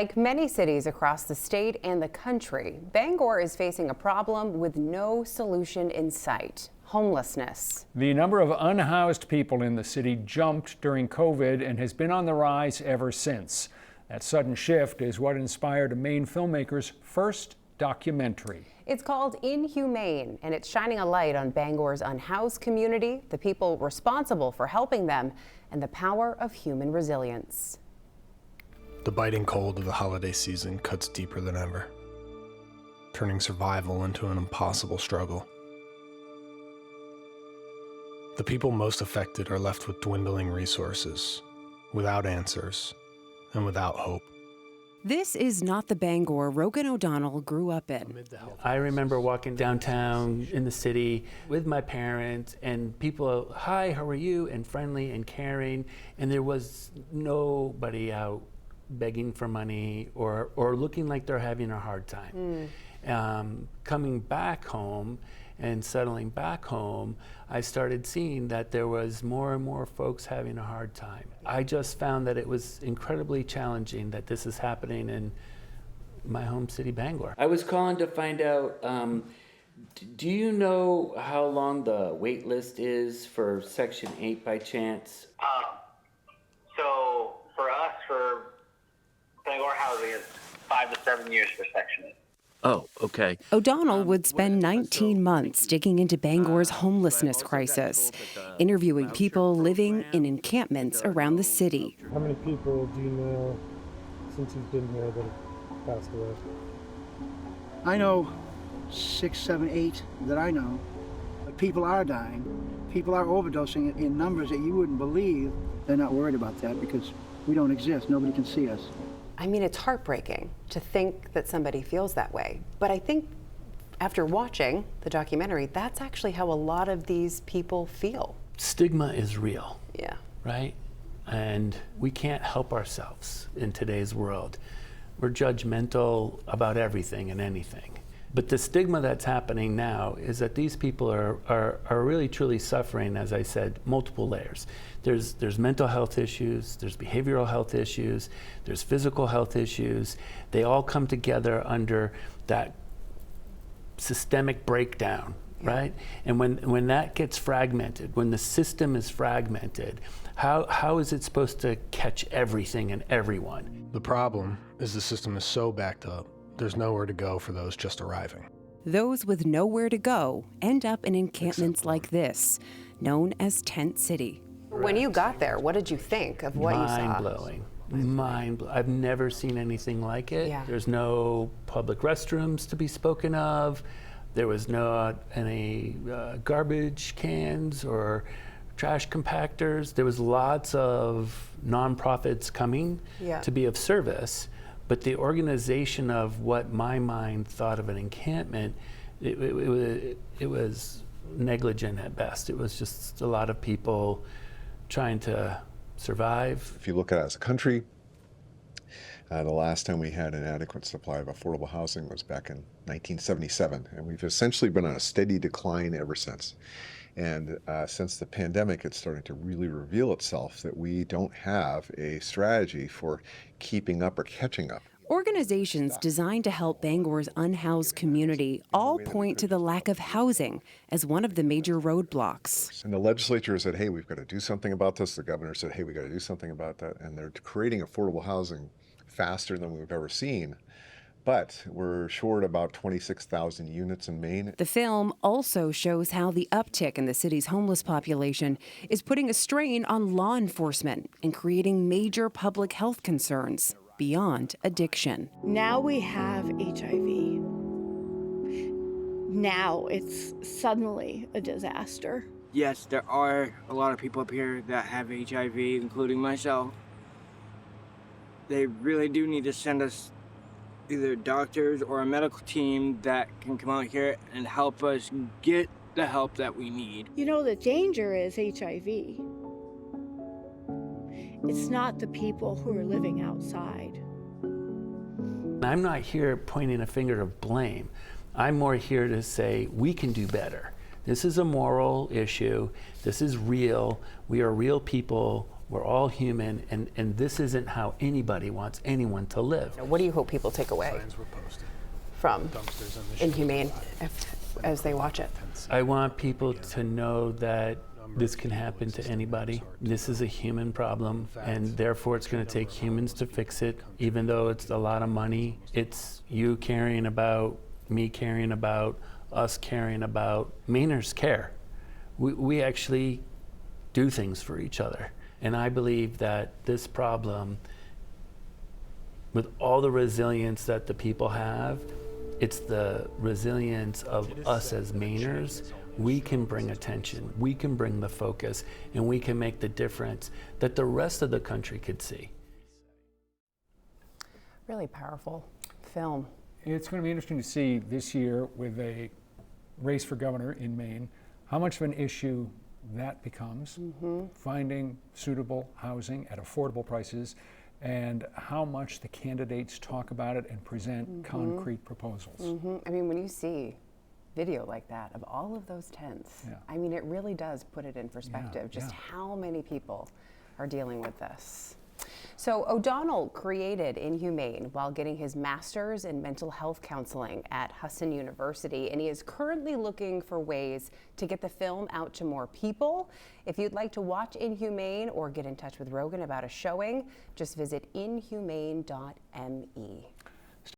Like many cities across the state and the country, Bangor is facing a problem with no solution in sight: homelessness. The number of unhoused people in the city jumped during COVID and has been on the rise ever since. That sudden shift is what inspired Maine filmmakers' first documentary. It's called InhuMAINE, and it's shining a light on Bangor's unhoused community, the people responsible for helping them, and the power of human resilience. The biting cold of the holiday season cuts deeper than ever, turning survival into an impossible struggle. The people most affected are left with dwindling resources, without answers, and without hope. This is not the Bangor Rogan O'Donnell grew up in. I remember walking downtown in the city with my parents, and people, hi, how are you? And friendly and caring, and there was nobody out begging for money or looking like they're having a hard time. Coming back home and settling back home, I started seeing that there was more and more folks having a hard time. I just found that it was incredibly challenging that this is happening in my home city, Bangor. I was calling to find out, do you know how long the wait list is for Section 8 by chance? So for us, for Bangor housing, it's 5 to 7 years for Section 8. Oh, okay. O'Donnell would spend 19 months digging into Bangor's homelessness crisis, interviewing people living in encampments around the city. How many people do you know since you've been here that have passed away? I know 6, 7, 8 that I know. But people are dying. People are overdosing in numbers that you wouldn't believe. They're not worried about that because we don't exist. Nobody can see us. I mean, it's heartbreaking to think that somebody feels that way. But I think after watching the documentary, that's actually how a lot of these people feel. Stigma is real. Yeah. Right? And we can't help ourselves in today's world. We're judgmental about everything and anything. But the stigma that's happening now is that these people are really truly suffering, as I said, multiple layers. There's mental health issues, there's behavioral health issues, there's physical health issues. They all come together under that systemic breakdown, right? And when that gets fragmented, when the system is fragmented, how is it supposed to catch everything and everyone? The problem is the system is so backed up, there's nowhere to go for those just arriving. Those with nowhere to go end up in encampments like this, known as Tent City. When you got there, what did you think of what you saw? Mind-blowing. Mind-blowing. I've never seen anything like it. Yeah. There's no public restrooms to be spoken of. There was not any garbage cans or trash compactors. There was lots of nonprofits coming to be of service. But the organization of what my mind thought of an encampment, it was negligent at best. It was just a lot of people trying to survive. If you look at it as a country, the last time we had an adequate supply of affordable housing was back in 1977, and we've essentially been on a steady decline ever since. And since the pandemic, it's starting to really reveal itself that we don't have a strategy for keeping up or catching up. Organizations designed to help Bangor's unhoused community all point to the lack of housing as one of the major roadblocks. And the legislature said, hey, we've got to do something about this. The governor said, hey, we've got to do something about that. And they're creating affordable housing faster than we've ever seen. But we're short about 26,000 units in Maine. The film also shows how the uptick in the city's homeless population is putting a strain on law enforcement and creating major public health concerns beyond addiction. Now we have HIV. Now it's suddenly a disaster. Yes, there are a lot of people up here that have HIV, including myself. They really do need to send us either doctors or a medical team that can come out here and help us get the help that we need. You know, the danger is HIV. It's not the people who are living outside. I'm not here pointing a finger of blame. I'm more here to say we can do better. This is a moral issue. This is real. We are real people We're all human, and this isn't how anybody wants anyone to live. What do you hope people take away from InhuMAINE as they watch it? I want people to know that this can happen to anybody. This is a human problem, and therefore it's going to take humans to fix it. Even though it's a lot of money, it's you caring about, me caring about, us caring about. Mainers care. We actually do things for each other. And I believe that this problem, with all the resilience that the people have, it's the resilience of us as Mainers. We can bring attention, we can bring the focus, and we can make the difference that the rest of the country could see. Really powerful film. It's going to be interesting to see this year with a race for governor in Maine, how much of an issue that becomes, finding suitable housing at affordable prices, and how much the candidates talk about it and present concrete proposals. I mean, when you see video like that of all of those tents, I mean, it really does put it in perspective, just how many people are dealing with this. So O'Donnell created InhuMAINE while getting his master's in mental health counseling at Husson University, and he is currently looking for ways to get the film out to more people. If you'd like to watch InhuMAINE or get in touch with Rogan about a showing, just visit inhumaine.me.